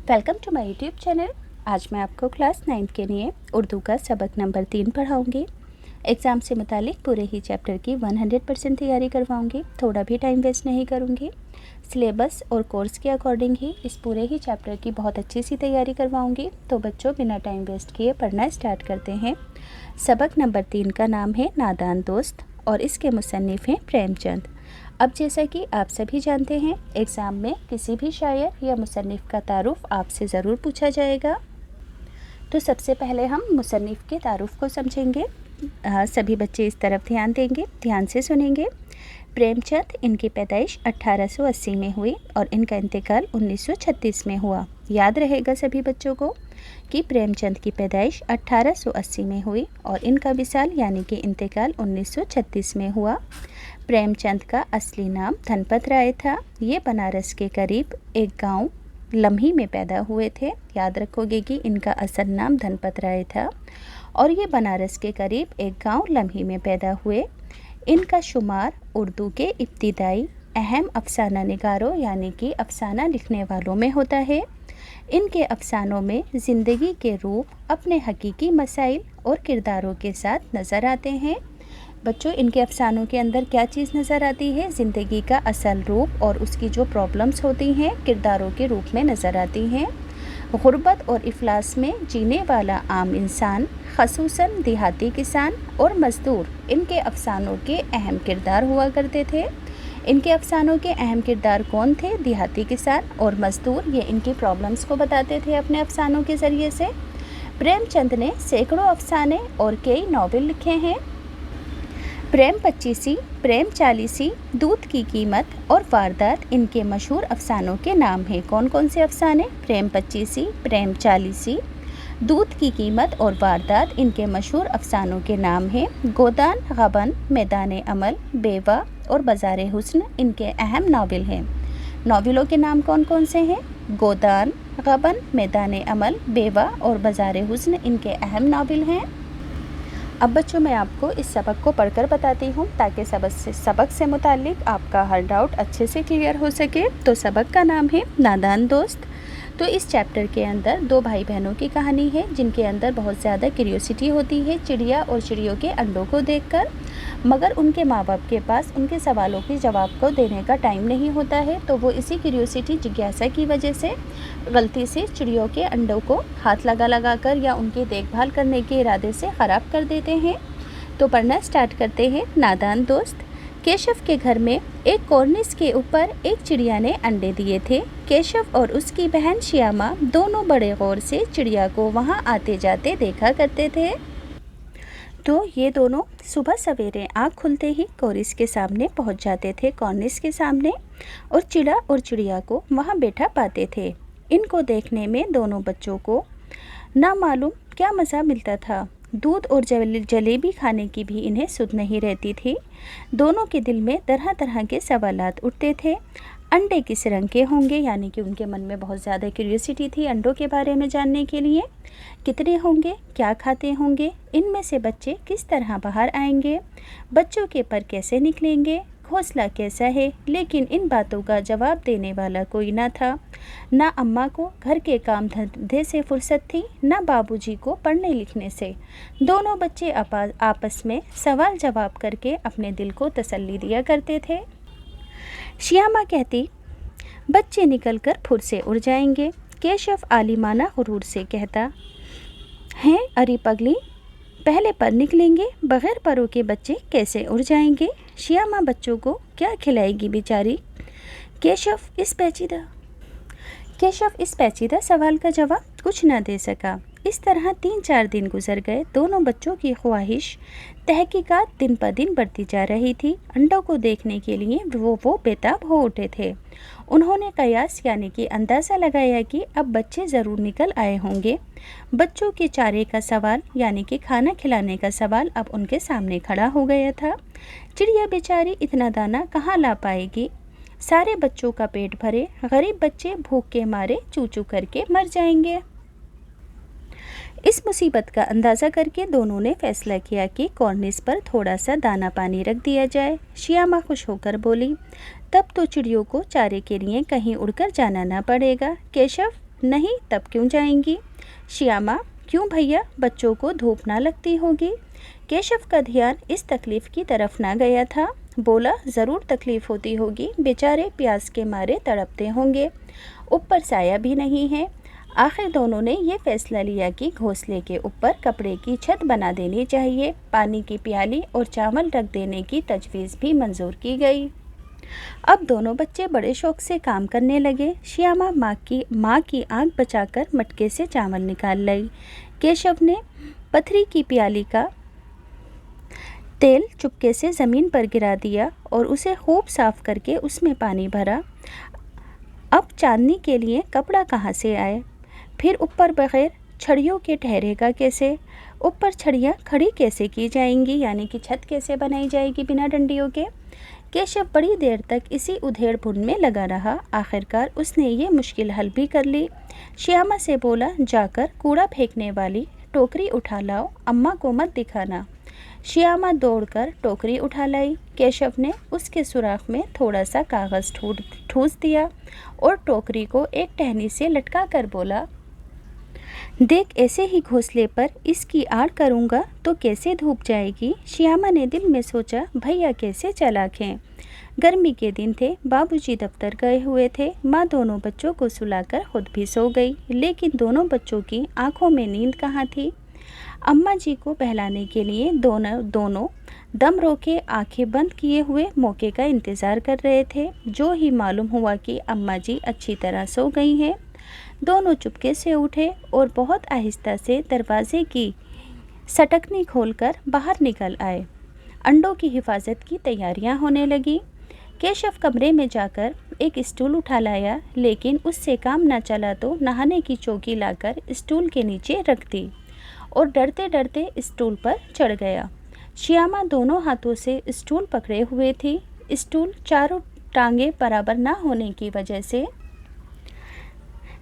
Welcome to my YouTube channel. आज मैं आपको क्लास 9 के लिए उर्दू का सबक नंबर 3 पढ़ाऊँगी। एग्ज़ाम से मुतालिक पूरे ही चैप्टर की 100% तैयारी करवाऊँगी। थोड़ा भी टाइम वेस्ट नहीं करूँगी। सिलेबस और कोर्स के अकॉर्डिंग ही इस पूरे ही चैप्टर की बहुत अच्छी सी तैयारी करवाऊँगी। तो बच्चों, बिना टाइम वेस्ट किए पढ़ना स्टार्ट करते हैं। सबक नंबर 3 का नाम है नादान दोस्त और इसके मुसन्निफ़ हैं प्रेमचंद। अब जैसा कि आप सभी जानते हैं, एग्ज़ाम में किसी भी शायर या मुसन्निफ़ का तारुफ़ आपसे ज़रूर पूछा जाएगा। तो सबसे पहले हम मुसन्निफ़ के तारुफ़ को समझेंगे। सभी बच्चे इस तरफ ध्यान देंगे, ध्यान से सुनेंगे। प्रेमचंद, इनकी पैदाइश 1880 में हुई और इनका इंतकाल 1936 में हुआ। याद रहेगा सभी बच्चों को कि प्रेमचंद की पैदाइश 1880 में हुई और इनका विसाल यानी कि इंतकाल 1936 में हुआ। प्रेमचंद का असली नाम धनपत राय था। ये बनारस के करीब एक गांव लम्ही में पैदा हुए थे। याद रखोगे कि इनका असल नाम धनपत राय था और ये बनारस के करीब एक गांव लम्ही में पैदा हुए। इनका शुमार उर्दू के इब्तिदाई अहम अफसाना निगारों यानी कि अफसाना लिखने वालों में होता है। इनके अफसानों में ज़िंदगी के रूप अपने हकीकी मसाइल और किरदारों के साथ नज़र आते हैं। बच्चों, इनके अफसानों के अंदर क्या चीज़ नज़र आती है? ज़िंदगी का असल रूप और उसकी जो प्रॉब्लम्स होती हैं किरदारों के रूप में नज़र आती हैं। गुर्बत और इफलास में जीने वाला आम इंसान, ख़ुसूसन देहाती किसान और मज़दूर इनके अफसानों के अहम किरदार हुआ करते थे। इनके अफसानों के अहम किरदार कौन थे? देहाती किसान और मज़दूर। ये इनकी प्रॉब्लम्स को बताते थे अपने अफसानों के ज़रिए से। प्रेमचंद ने सैकड़ों अफसाने और कई नावल लिखे हैं। प्रेम पच्चीसी, प्रेम चालीसी, दूध की कीमत और वारदात इनके मशहूर अफसानों के नाम हैं। कौन कौन से अफसाने? प्रेम पच्चीसी, प्रेम चालीसी, दूध की कीमत और वारदात इनके मशहूर अफसानों के नाम हैं। गोदान, गबन, मैदान अमल, बेवा और बाज़ार हुस्न इनके अहम नावल हैं। नावलों के नाम कौन कौन से हैं? गोदान, गबन, मैदान अमल, बेवा और बाज़ार हुस्न इनके अहम नावल हैं। अब बच्चों, मैं आपको इस सबक को पढ़कर बताती हूँ ताकि सबक से मुतालिक आपका हर डाउट अच्छे से क्लियर हो सके। तो सबक का नाम है नादान दोस्त। तो इस चैप्टर के अंदर दो भाई बहनों की कहानी है जिनके अंदर बहुत ज़्यादा क्यूरियोसिटी होती है चिड़िया और चिड़ियों के अंडों को देखकर, मगर उनके माँ बाप के पास उनके सवालों के जवाब को देने का टाइम नहीं होता है। तो वो इसी क्यूरियोसिटी, जिज्ञासा की वजह से गलती से चिड़ियों के अंडों को हाथ लगा कर या उनकी देखभाल करने के इरादे से ख़राब कर देते हैं। तो पढ़ना स्टार्ट करते हैं। नादान दोस्त। केशव के घर में एक कॉर्निस के ऊपर एक चिड़िया ने अंडे दिए थे। केशव और उसकी बहन श्यामा दोनों बड़े गौर से चिड़िया को वहां आते जाते देखा करते थे। तो ये दोनों सुबह सवेरे आँख खुलते ही कॉर्निस के सामने पहुंच जाते थे, कॉर्निस के सामने, और चिड़ा और चिड़िया को वहां बैठा पाते थे। इनको देखने में दोनों बच्चों को ना मालूम क्या मज़ा मिलता था। दूध और जलेबी खाने की भी इन्हें सुध नहीं रहती थी। दोनों के दिल में तरह तरह के सवालात उठते थे। अंडे किस रंग के होंगे, यानी कि उनके मन में बहुत ज़्यादा क्यूरियोसिटी थी अंडों के बारे में जानने के लिए। कितने होंगे, क्या खाते होंगे, इनमें से बच्चे किस तरह बाहर आएंगे, बच्चों के पर कैसे निकलेंगे, घोंसला कैसा है। लेकिन इन बातों का जवाब देने वाला कोई ना था। ना अम्मा को घर के काम धंधे से फुर्सत थी, ना बाबूजी को पढ़ने लिखने से। दोनों बच्चे आपस में सवाल जवाब करके अपने दिल को तसल्ली दिया करते थे। श्यामा कहती, बच्चे निकलकर फुर से उड़ जाएंगे। केशव आलिमाना गुरूर से कहता, हैं अरे पगली, पहले पर निकलेंगे, बग़ैर परों के बच्चे कैसे उड़ जाएंगे। श्यामा बच्चों को क्या खिलाएगी बेचारी। केशव इस पेचीदा सवाल का जवाब कुछ न दे सका। इस तरह 3-4 दिन गुजर गए। दोनों बच्चों की ख्वाहिश, तहकीकात दिन पर दिन बढ़ती जा रही थी। अंडों को देखने के लिए वो बेताब हो उठे थे। उन्होंने कयास यानी कि अंदाज़ा लगाया कि अब बच्चे ज़रूर निकल आए होंगे। बच्चों के चारे का सवाल यानी कि खाना खिलाने का सवाल अब उनके सामने खड़ा हो गया था। चिड़िया बेचारी इतना दाना कहाँ ला पाएगी। सारे बच्चों का पेट भरे, गरीब बच्चे भूख के मारे चू चू करके मर जाएंगे। इस मुसीबत का अंदाज़ा करके दोनों ने फैसला किया कि कॉर्निस पर थोड़ा सा दाना पानी रख दिया जाए। श्यामा खुश होकर बोली, तब तो चिड़ियों को चारे के लिए कहीं उड़कर जाना ना पड़ेगा। केशव, नहीं, तब क्यों जाएंगी? श्यामा, क्यों भैया, बच्चों को धूप ना लगती होगी? केशव का ध्यान इस तकलीफ की तरफ ना गया था। बोला, ज़रूर तकलीफ होती होगी, बेचारे प्यास के मारे तड़पते होंगे, ऊपर साया भी नहीं है। आखिर दोनों ने ये फैसला लिया कि घोंसले के ऊपर कपड़े की छत बना देनी चाहिए। पानी की प्याली और चावल रख देने की तजवीज़ भी मंजूर की गई। अब दोनों बच्चे बड़े शौक से काम करने लगे। श्यामा माँ की आंख बचाकर मटके से चावल निकाल लाई। केशव ने पथरी की प्याली का तेल चुपके से ज़मीन पर गिरा दिया और उसे खूब साफ करके उसमें पानी भरा। अब चांदनी के लिए कपड़ा कहाँ से आए? फिर ऊपर बगैर छड़ियों के ठहरेगा कैसे? ऊपर छड़ियाँ खड़ी कैसे की जाएंगी, यानी कि छत कैसे बनाई जाएगी बिना डंडियों के? केशव बड़ी देर तक इसी उधेड़ बुन में लगा रहा। आखिरकार उसने ये मुश्किल हल भी कर ली। श्यामा से बोला, जाकर कूड़ा फेंकने वाली टोकरी उठा लाओ, अम्मा को मत दिखाना। श्यामा दौड़कर टोकरी उठा लाई। केशव ने उसके सुराख में थोड़ा सा कागज़ ठूस दिया और टोकरी को एक टहनी से लटका कर बोला, देख, ऐसे ही घोंसले पर इसकी आड़ करूँगा तो कैसे धूप जाएगी? श्यामा ने दिल में सोचा, भैया कैसे चालाक हैं। गर्मी के दिन थे, बाबूजी दफ्तर गए हुए थे। माँ दोनों बच्चों को सुलाकर खुद भी सो गई, लेकिन दोनों बच्चों की आंखों में नींद कहाँ थी। अम्मा जी को बहलाने के लिए दोनों दम रोके आंखें बंद किए हुए मौके का इंतज़ार कर रहे थे। जो ही मालूम हुआ कि अम्मा जी अच्छी तरह सो गई हैं, दोनों चुपके से उठे और बहुत आहिस्ता से दरवाजे की सटकनी खोलकर बाहर निकल आए। अंडों की हिफाजत की तैयारियां होने लगी। केशव कमरे में जाकर एक स्टूल उठा लाया, लेकिन उससे काम न चला तो नहाने की चौकी लाकर स्टूल के नीचे रख दी और डरते डरते स्टूल पर चढ़ गया। श्यामा दोनों हाथों से स्टूल पकड़े हुए थी। स्टूल चारों टांगें बराबर ना होने की वजह से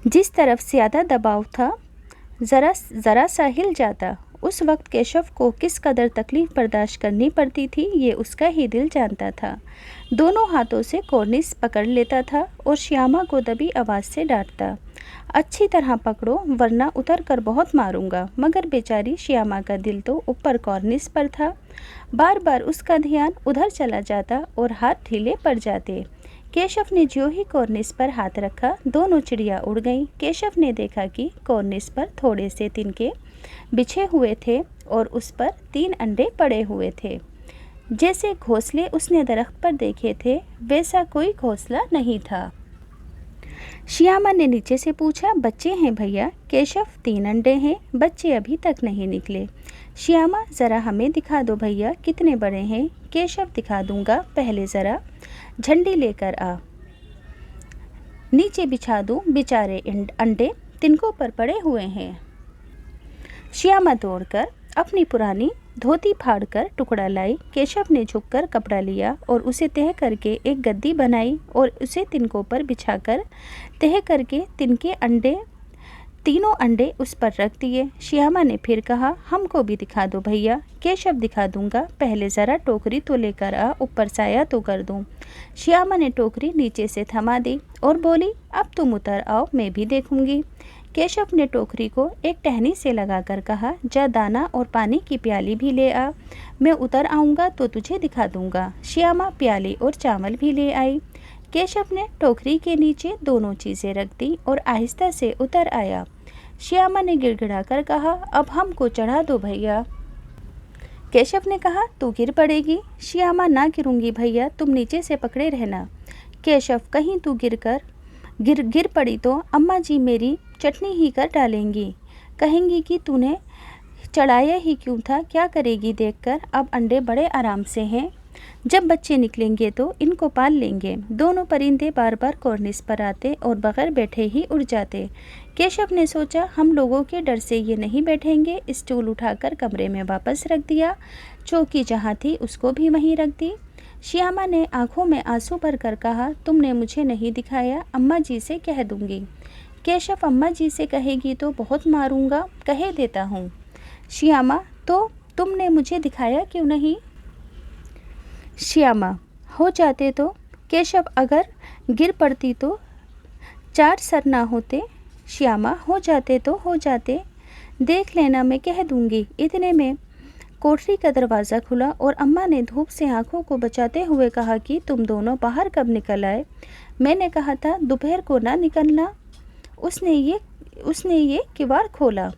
जिस तरफ ज़्यादा दबाव था, ज़रा सा हिल जाता। उस वक्त केशव को किस कदर तकलीफ़ बर्दाश्त करनी पड़ती थी, ये उसका ही दिल जानता था। दोनों हाथों से कॉर्निस पकड़ लेता था और श्यामा को दबी आवाज़ से डांटता, अच्छी तरह पकड़ो वरना उतर कर बहुत मारूंगा। मगर बेचारी श्यामा का दिल तो ऊपर कॉर्निस पर था। बार बार उसका ध्यान उधर चला जाता और हाथ ढीले पड़ जाते। केशव ने ज्यों ही कॉर्निस पर हाथ रखा, दोनों चिड़िया उड़ गईं। केशव ने देखा कि कॉर्निस पर थोड़े से तिनके बिछे हुए थे और उस पर 3 अंडे पड़े हुए थे। जैसे घोंसले उसने दरख्त पर देखे थे, वैसा कोई घोंसला नहीं था। श्यामा ने नीचे से पूछा, बच्चे हैं भैया? केशव, 3 अंडे हैं, बच्चे अभी तक नहीं निकले। श्यामा, ज़रा हमें दिखा दो भैया, कितने बड़े हैं? केशव, दिखा दूंगा, पहले ज़रा झंडी लेकर आ, नीचे बिछा दूं, बेचारे अंडे तिनकों पर पड़े हुए हैं। श्यामा दौड़कर अपनी पुरानी धोती फाड़कर टुकड़ा लाई। केशव ने झुककर कपड़ा लिया और उसे तह करके एक गद्दी बनाई और उसे तिनकों पर बिछाकर तह करके तिनके अंडे, तीनों अंडे उस पर रख दिए। श्यामा ने फिर कहा, हमको भी दिखा दो भैया। केशव, दिखा दूंगा, पहले ज़रा टोकरी तो लेकर आ, ऊपर साया तो कर दूं। श्यामा ने टोकरी नीचे से थमा दी और बोली, अब तुम उतर आओ, मैं भी देखूंगी। केशव ने टोकरी को एक टहनी से लगाकर कहा, जा दाना और पानी की प्याली भी ले आ, मैं उतर आऊँगा तो तुझे दिखा दूंगा। श्यामा प्याली और चावल भी ले आई। केशव ने टोकरी के नीचे दोनों चीज़ें रख दी और आहिस्ता से उतर आया। श्यामा ने गिड़गिड़ाकर कहा, अब हमको चढ़ा दो भैया। केशव ने कहा, तू गिर पड़ेगी। श्यामा, ना गिरूंगी भैया, तुम नीचे से पकड़े रहना। केशव, कहीं तू गिर पड़ी तो अम्मा जी मेरी चटनी ही कर डालेंगी, कहेंगी कि तूने चढ़ाया ही क्यों था, क्या करेगी देखकर। अब अंडे बड़े आराम से हैं, जब बच्चे निकलेंगे तो इनको पाल लेंगे। दोनों परिंदे बार बार कॉर्निस पर आते और बगैर बैठे ही उड़ जाते। केशव ने सोचा, हम लोगों के डर से ये नहीं बैठेंगे। स्टूल उठाकर कमरे में वापस रख दिया। चौकी जहाँ थी उसको भी वहीं रख दी। श्यामा ने आंखों में आंसू भरकर कहा, तुमने मुझे नहीं दिखाया, अम्मा जी से कह दूंगी। केशव, अम्मा जी से कहेगी तो बहुत मारूंगा, कहे देता हूँ। श्यामा, तो तुमने मुझे दिखाया क्यों नहीं? श्यामा, हो जाते तो। केशव, अगर गिर पड़ती तो 4 सर ना होते, श्यामा, हो जाते तो हो जाते, देख लेना, मैं कह दूंगी। इतने में कोठरी का दरवाज़ा खुला और अम्मा ने धूप से आंखों को बचाते हुए कहा कि तुम दोनों बाहर कब निकल आए? मैंने कहा था दोपहर को ना निकलना। उसने ये किवाड़ खोला।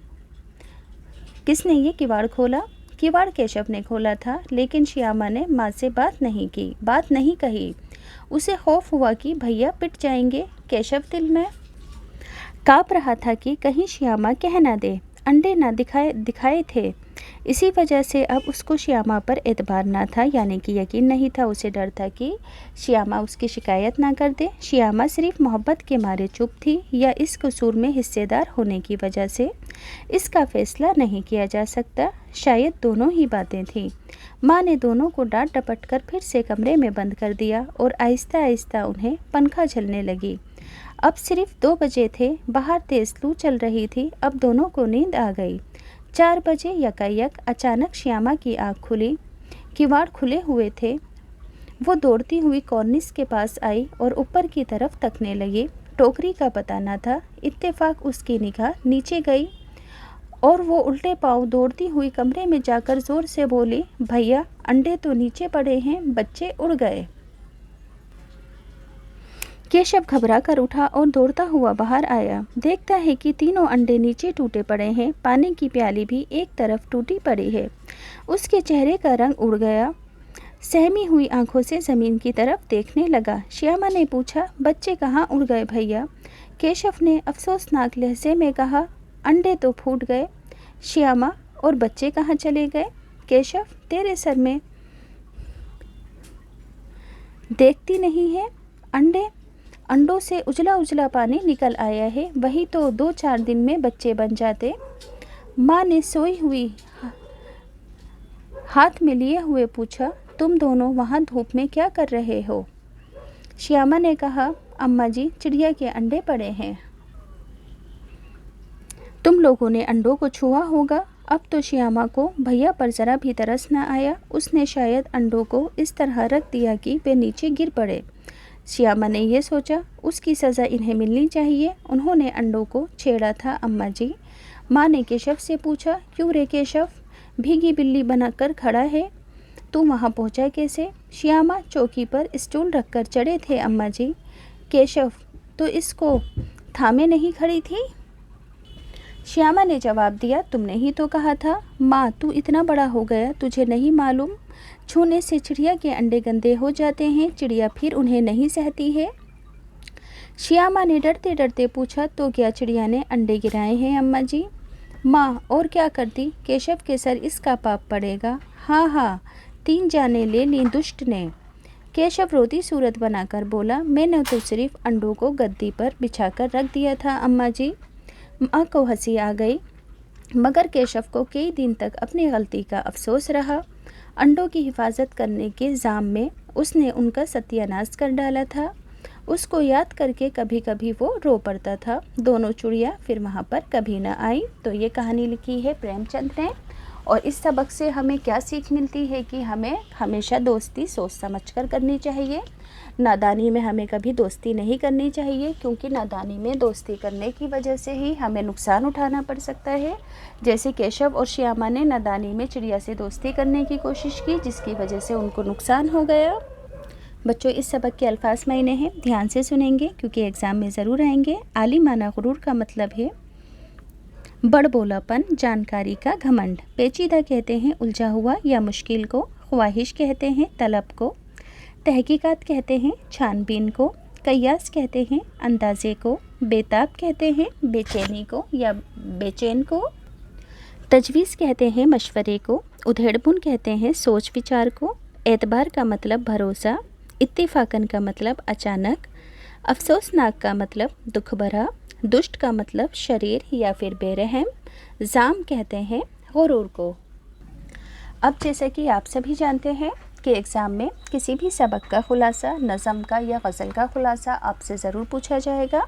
किसने ये किवाड़ खोला? किवाड़ केशव ने खोला था, लेकिन श्यामा ने माँ से बात नहीं कही। उसे खौफ हुआ कि भैया पिट जाएंगे। केशव दिल में काँप रहा था कि कहीं श्यामा कह ना दे। अंडे ना दिखाए थे, इसी वजह से अब उसको श्यामा पर एतबार ना था, यानी कि यकीन नहीं था। उसे डर था कि श्यामा उसकी शिकायत ना कर दे। श्यामा सिर्फ मोहब्बत के मारे चुप थी या इस कसूर में हिस्सेदार होने की वजह से? इसका फैसला नहीं किया जा सकता। शायद दोनों ही बातें थीं। माँ ने दोनों को डांट डपट कर फिर से कमरे में बंद कर दिया और आहिस्ता आहिस्ता उन्हें पंखा झलने लगी। अब सिर्फ 2 बजे थे, बाहर तेज लू चल रही थी। अब दोनों को नींद आ गई। 4 बजे यकायक अचानक श्यामा की आँख खुली। किवाड़ खुले हुए थे। वो दौड़ती हुई कॉर्निस के पास आई और ऊपर की तरफ तकने लगी। टोकरी का पता न था। इत्तेफाक उसकी निगाह नीचे गई और वो उल्टे पांव दौड़ती हुई कमरे में जाकर ज़ोर से बोली, भैया, अंडे तो नीचे पड़े हैं, बच्चे उड़ गए। केशव घबरा कर उठा और दौड़ता हुआ बाहर आया। देखता है कि तीनों अंडे नीचे टूटे पड़े हैं। पानी की प्याली भी एक तरफ टूटी पड़ी है। उसके चेहरे का रंग उड़ गया। सहमी हुई आंखों से ज़मीन की तरफ देखने लगा। श्यामा ने पूछा, बच्चे कहाँ उड़ गए भैया? केशव ने अफसोसनाक लहजे में कहा, अंडे तो फूट गए। श्यामा, और बच्चे कहाँ चले गए? केशव, तेरे सर में देखती नहीं है? अंडों से उजला उजला पानी निकल आया है। वही तो 2-4 दिन में बच्चे बन जाते। माँ ने सोई हुई हाथ में लिए हुए पूछा, तुम दोनों वहाँ धूप में क्या कर रहे हो? श्यामा ने कहा, अम्मा जी, चिड़िया के अंडे पड़े हैं। तुम लोगों ने अंडों को छुआ होगा। अब तो श्यामा को भैया पर ज़रा भी तरस न आया। उसने शायद अंडों को इस तरह रख दिया कि वे नीचे गिर पड़े। श्यामा ने यह सोचा, उसकी सज़ा इन्हें मिलनी चाहिए। उन्होंने अंडों को छेड़ा था अम्मा जी। माँ ने केशव से पूछा, क्यों रे केशव, भीगी बिल्ली बनाकर खड़ा है? तू वहाँ पहुँचा कैसे? श्यामा चौकी पर स्टूल रखकर चढ़े थे अम्मा जी। केशव, तो इसको थामे नहीं खड़ी थी? श्यामा ने जवाब दिया, तुमने ही तो कहा था। माँ, तू इतना बड़ा हो गया, तुझे नहीं मालूम? छूने से चिड़िया के अंडे गंदे हो जाते हैं। चिड़िया फिर उन्हें नहीं सहती है। श्यामा ने डरते डरते पूछा, तो क्या चिड़िया ने अंडे गिराए हैं अम्मा जी? माँ, और क्या करती? केशव के सर इसका पाप पड़ेगा। हाँ, 3 जाने ले ली दुष्ट ने। केशव रोती सूरत बनाकर बोला, मैंने तो सिर्फ अंडों को गद्दी पर बिछाकर रख दिया था अम्मा जी। माँ को हंसी आ गई, मगर केशव को कई दिन तक अपनी गलती का अफसोस रहा। अंडों की हिफाजत करने के इल्ज़ाम में उसने उनका सत्यानाश कर डाला था। उसको याद करके कभी कभी वो रो पड़ता था। दोनों चिड़िया फिर वहाँ पर कभी न आई। तो ये कहानी लिखी है प्रेमचंद ने। और इस सबक से हमें क्या सीख मिलती है कि हमें हमेशा दोस्ती सोच समझकर करनी चाहिए। नादानी में हमें कभी दोस्ती नहीं करनी चाहिए, क्योंकि नादानी में दोस्ती करने की वजह से ही हमें नुकसान उठाना पड़ सकता है। जैसे केशव और श्यामा ने नादानी में चिड़िया से दोस्ती करने की कोशिश की, जिसकी वजह से उनको नुकसान हो गया। बच्चों, इस सबक के अल्फाज मायने हैं, ध्यान से सुनेंगे क्योंकि एग्ज़ाम में ज़रूर आएंगे। आलिमाना गुरूर का मतलब है बड़बोलापन, जानकारी का घमंड। पेचीदा कहते हैं उलझा हुआ या मुश्किल को। ख्वाहिश कहते हैं तलब को। तहकीकात कहते हैं छानबीन को। कयास कहते हैं अंदाजे को। बेताब कहते हैं बेचैनी को या बेचैन को। तजवीज़ कहते हैं मशवरे को। उधेड़पुन कहते हैं सोच विचार को। एतबार का मतलब भरोसा। इत्तिफाकन का मतलब अचानक। अफसोसनाक का मतलब दुख भरा। दुष्ट का मतलब शरीर या फिर बेरहम। जाम कहते हैं गुरूर को। अब जैसा कि आप सभी जानते हैं कि एग्ज़ाम में किसी भी सबक का खुलासा, नज़म का या गज़ल का खुलासा आपसे ज़रूर पूछा जाएगा।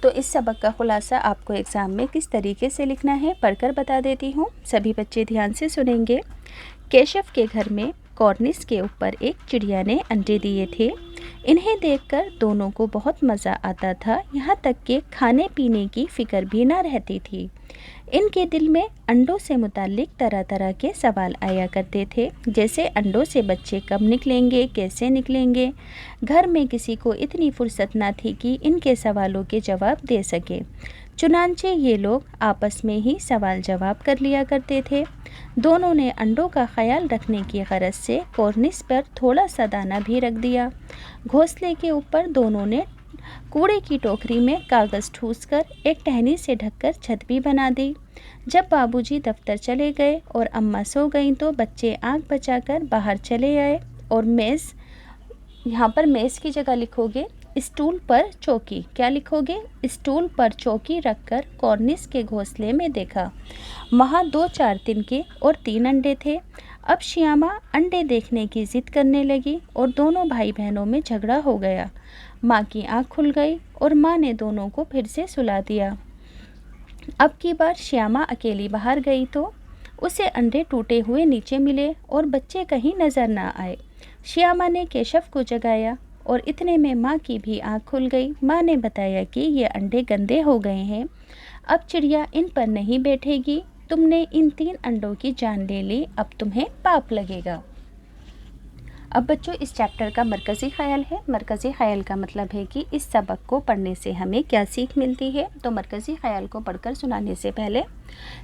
तो इस सबक का खुलासा आपको एग्ज़ाम में किस तरीके से लिखना है पढ़कर बता देती हूँ। सभी बच्चे ध्यान से सुनेंगे। केशव के घर में कॉर्निस के ऊपर एक चिड़िया ने अंडे दिए थे। इन्हें देखकर दोनों को बहुत मज़ा आता था, यहाँ तक कि खाने पीने की फ़िक्र भी ना रहती थी। इनके दिल में अंडों से मुताल्लिक तरह तरह के सवाल आया करते थे, जैसे अंडों से बच्चे कब निकलेंगे, कैसे निकलेंगे। घर में किसी को इतनी फुर्सत ना थी कि इनके सवालों के जवाब दे सके। चुनांचे ये लोग आपस में ही सवाल जवाब कर लिया करते थे। दोनों ने अंडों का ख्याल रखने की गरज से कॉर्निस पर थोड़ा सा दाना भी रख दिया। घोंसले के ऊपर दोनों ने कूड़े की टोकरी में कागज़ ठूसकर एक टहनी से ढककर छत भी बना दी। जब बाबूजी दफ्तर चले गए और अम्मा सो गईं तो बच्चे आंख बचाकर बाहर चले आए और मेज़, यहाँ पर मेज़ की जगह लिखोगे स्टूल पर चौकी। क्या लिखोगे? स्टूल पर चौकी रखकर कॉर्निस के घोंसले में देखा। वहाँ 2-4 तिनके और 3 अंडे थे। अब श्यामा अंडे देखने की ज़िद करने लगी और दोनों भाई बहनों में झगड़ा हो गया। माँ की आँख खुल गई और माँ ने दोनों को फिर से सुला दिया। अब की बार श्यामा अकेली बाहर गई तो उसे अंडे टूटे हुए नीचे मिले और बच्चे कहीं नज़र ना आए। श्यामा ने केशव को जगाया और इतने में माँ की भी आँख खुल गई। माँ ने बताया कि ये अंडे गंदे हो गए हैं, अब चिड़िया इन पर नहीं बैठेगी। तुमने इन 3 अंडों की जान ले ली, अब तुम्हें पाप लगेगा। अब बच्चों इस चैप्टर का मरकज़ी ख़याल है। मरकज़ी ख़याल का मतलब है कि इस सबक को पढ़ने से हमें क्या सीख मिलती है। तो मरकज़ी ख़याल को पढ़कर सुनाने से पहले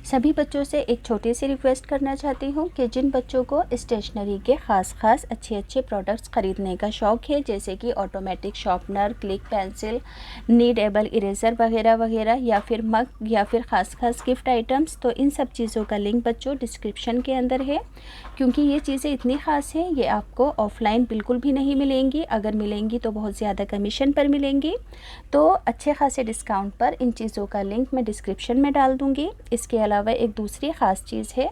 सभी बच्चों से एक छोटी सी रिक्वेस्ट करना चाहती हूँ कि जिन बच्चों को स्टेशनरी के ख़ास अच्छे प्रोडक्ट्स ख़रीदने का शौक़ है, जैसे कि automatic sharpener, click pencil, needable eraser वगैरह या फिर मग या फिर ख़ास गिफ्ट आइटम्स, तो इन सब चीज़ों का लिंक बच्चों डिस्क्रिप्शन के अंदर है। क्योंकि ये चीज़ें इतनी ख़ास हैं, ये आपको ऑफ़लाइन बिल्कुल भी नहीं मिलेंगी। अगर मिलेंगी तो बहुत ज़्यादा कमीशन पर मिलेंगी। तो अच्छे खासे डिस्काउंट पर इन चीज़ों का लिंक मैं डिस्क्रिप्शन में डाल दूँगी। इसके अलावा एक दूसरी ख़ास चीज़ है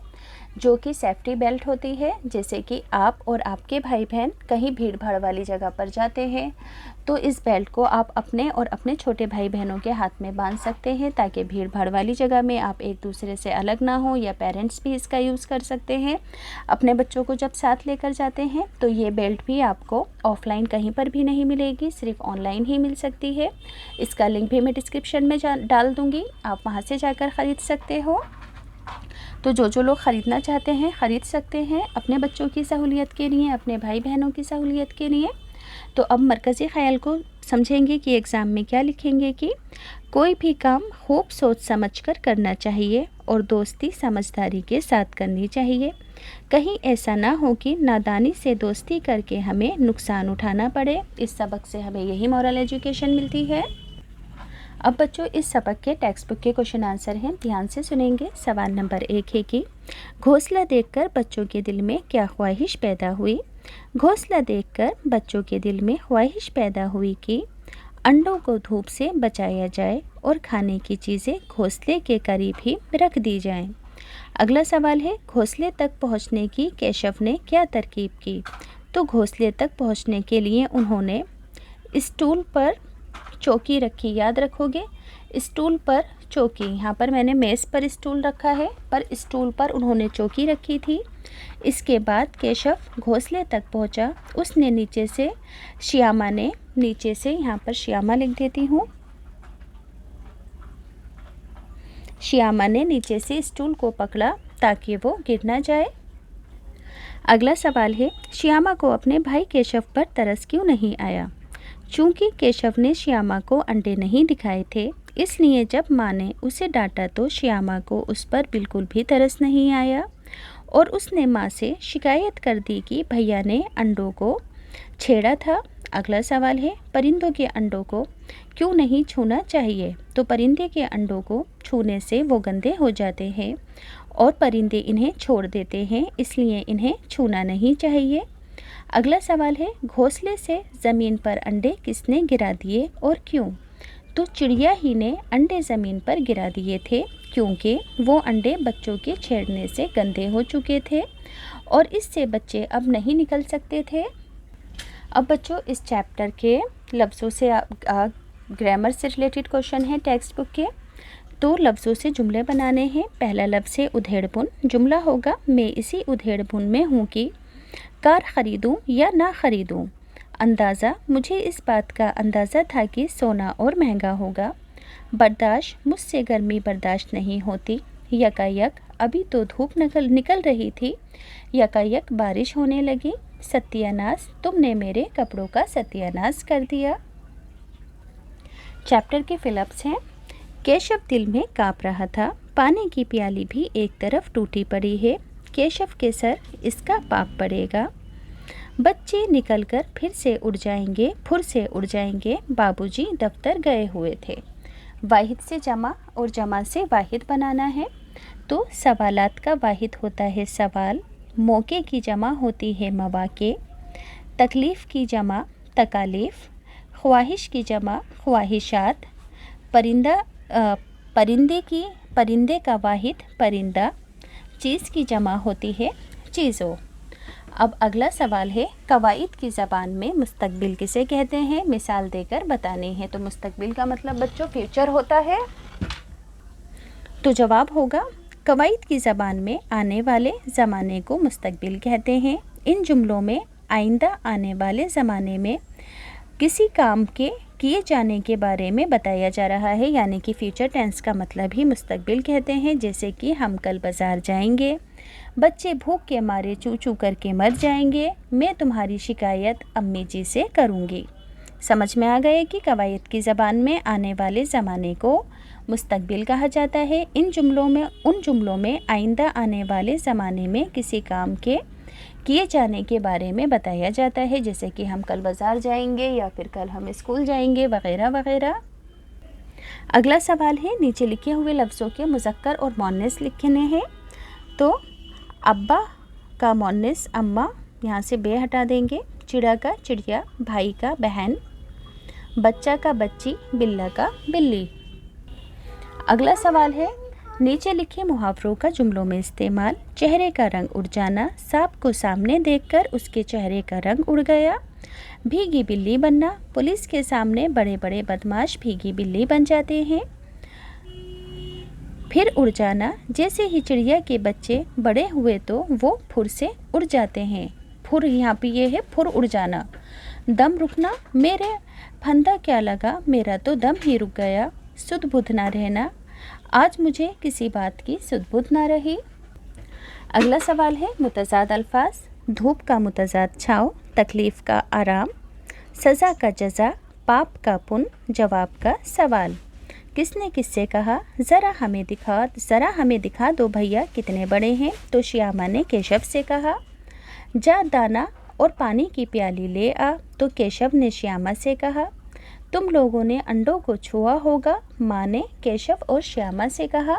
जो कि सेफ्टी बेल्ट होती है। जैसे कि आप और आपके भाई बहन कहीं भीड़ भाड़ वाली जगह पर जाते हैं तो इस बेल्ट को आप अपने और अपने छोटे भाई बहनों के हाथ में बांध सकते हैं, ताकि भीड़ भाड़ वाली जगह में आप एक दूसरे से अलग ना हो, या पेरेंट्स भी इसका यूज़ कर सकते हैं। अपने बच्चों को जब साथ लेकर जाते हैं तो ये बेल्ट भी आपको ऑफ़लाइन कहीं पर भी नहीं मिलेगी, सिर्फ ऑनलाइन ही मिल सकती है। इसका लिंक भी मैं डिस्क्रिप्शन में डाल दूँगी, आप वहाँ से जाकर ख़रीद सकते हो। तो जो लोग ख़रीदना चाहते हैं ख़रीद सकते हैं अपने बच्चों की सहूलियत के लिए, अपने भाई बहनों की सहूलियत के लिए। तो अब मरकज़ी ख़याल को समझेंगे कि एग्ज़ाम में क्या लिखेंगे कि कोई भी काम खूब सोच समझ कर करना चाहिए और दोस्ती समझदारी के साथ करनी चाहिए। कहीं ऐसा ना हो कि नादानी से दोस्ती करके हमें नुकसान उठाना पड़े। इस सबक से हमें यही मॉरल एजुकेशन मिलती है। अब बच्चों इस सबक के टेक्स्ट बुक के क्वेश्चन आंसर हैं, ध्यान से सुनेंगे। सवाल नंबर 1 है कि घोंसला देखकर बच्चों के दिल में क्या ख्वाहिश पैदा हुई। घोंसला देखकर बच्चों के दिल में ख्वाहिश पैदा हुई कि अंडों को धूप से बचाया जाए और खाने की चीज़ें घोंसले के करीब ही रख दी जाएं। अगला सवाल है घोंसले तक पहुंचने की केशव ने क्या तरकीब की। तो घोंसले तक पहुंचने के लिए उन्होंने स्टूल पर चौकी रखी, याद रखोगे स्टूल पर चौकी। यहाँ पर मैंने मेज़ पर स्टूल रखा है, पर स्टूल पर उन्होंने चौकी रखी थी। इसके बाद केशव घोंसले तक पहुँचा। उसने नीचे से श्यामा ने नीचे से, यहाँ पर श्यामा लिख देती हूँ, श्यामा ने नीचे से स्टूल को पकड़ा ताकि वो गिर ना जाए। अगला सवाल है श्यामा को अपने भाई केशव पर तरस क्यों नहीं आया। चूँकि केशव ने श्यामा को अंडे नहीं दिखाए थे, इसलिए जब माँ ने उसे डांटा तो श्यामा को उस पर बिल्कुल भी तरस नहीं आया और उसने माँ से शिकायत कर दी कि भैया ने अंडों को छेड़ा था। अगला सवाल है परिंदों के अंडों को क्यों नहीं छूना चाहिए। तो परिंदे के अंडों को छूने से वो गंदे हो जाते हैं और परिंदे इन्हें छोड़ देते हैं, इसलिए इन्हें छूना नहीं चाहिए। अगला सवाल है घोंसले से ज़मीन पर अंडे किसने गिरा दिए और क्यों। तो चिड़िया ही ने अंडे ज़मीन पर गिरा दिए थे, क्योंकि वो अंडे बच्चों के छेड़ने से गंदे हो चुके थे और इससे बच्चे अब नहीं निकल सकते थे। अब बच्चों इस चैप्टर के लफ्ज़ों से ग्रामर से रिलेटेड क्वेश्चन है टेक्स्ट बुक के। तो लफ्ज़ों से जुमले बनाने हैं। पहला लफ्ज़ है उधेड़बुन। जुमला होगा मैं इसी उधेड़बुन में हूँ कि कार ख़रीदूं या ना ख़रीदूं? अंदाज़ा, मुझे इस बात का अंदाज़ा था कि सोना और महंगा होगा। बर्दाश्त, मुझसे गर्मी बर्दाश्त नहीं होती। यकायक, अभी तो धूप निकल रही थी, यकायक बारिश होने लगी। सत्यानाश, तुमने मेरे कपड़ों का सत्यानाश कर दिया। चैप्टर के फिलअप्स हैं। केशव दिल में काँप रहा था। पानी की प्याली भी एक तरफ टूटी पड़ी है। केशव के सर इसका पाप पड़ेगा। बच्चे निकलकर फिर से उड़ जाएंगे। बाबूजी दफ्तर गए हुए थे। वाहिद से जमा और जमा से वाहिद बनाना है, तो सवालात का वाहिद होता है सवाल, मौके की जमा होती है मवाके, तकलीफ़ की जमा तकालीफ़, ख्वाहिश की जमा ख्वाहिशात, परिंदे का वाहिद परिंदा, चीज़ की जमा होती है चीज़ों। अब अगला सवाल है, कवाइद की ज़बान में मुस्तकबिल किसे कहते हैं? मिसाल देकर बतानी है। तो मुस्तकबिल का मतलब बच्चों फ्यूचर होता है। तो जवाब होगा, कवाइद की ज़बान में आने वाले ज़माने को मुस्तकबिल कहते हैं। इन जुमलों में आइंदा आने वाले ज़माने में किसी काम के किए जाने के बारे में बताया जा रहा है, यानी कि फ्यूचर टेंस का मतलब ही मुस्तकबिल कहते हैं। जैसे कि हम कल बाज़ार जाएंगे, बच्चे भूख के मारे चू चू करके मर जाएंगे, मैं तुम्हारी शिकायत अम्मी जी से करूँगी। समझ में आ गए कि कवायद की ज़बान में आने वाले ज़माने को मुस्तकबिल कहा जाता है। उन जुमलों में आइंदा आने वाले ज़माने में किसी काम के किए जाने के बारे में बताया जाता है, जैसे कि हम कल बाज़ार जाएंगे या फिर कल हम स्कूल जाएंगे वगैरह वगैरह। अगला सवाल है, नीचे लिखे हुए लफ्ज़ों के मुज़क्कर और मुअन्नस लिखने हैं। तो अब्बा का मुअन्नस अम्मा, यहाँ से बे हटा देंगे। चिड़ा का चिड़िया, भाई का बहन, बच्चा का बच्ची, बिल्ला का बिल्ली। अगला सवाल है, नीचे लिखे मुहावरों का जुमलों में इस्तेमाल। चेहरे का रंग उड़ जाना, सांप को सामने देखकर उसके चेहरे का रंग उड़ गया। भीगी बिल्ली बनना, पुलिस के सामने बड़े बड़े बदमाश भीगी बिल्ली बन जाते हैं। फिर उड़ जाना, जैसे ही चिड़िया के बच्चे बड़े हुए तो वो फुर से उड़ जाते हैं। फुर यहाँ पे ये है फुर उड़ जाना। दम रुकना, मेरे फंदा क्या लगा, मेरा तो दम ही रुक गया। सुध बुध ना रहना, आज मुझे किसी बात की सुध बुध ना रही। अगला सवाल है, मुतज़ाद अल्फाज। धूप का मुतज़ाद छाँव, तकलीफ़ का आराम, सज़ा का जज़ा, पाप का पुण्य, जवाब का सवाल। किसने किससे कहा, ज़रा हमें दिखा दो भैया कितने बड़े हैं। तो श्यामा ने केशव से कहा। जा दाना और पानी की प्याली ले आ। तो केशव ने श्यामा से कहा। तुम लोगों ने अंडों को छुआ होगा, माँ ने केशव और श्यामा से कहा।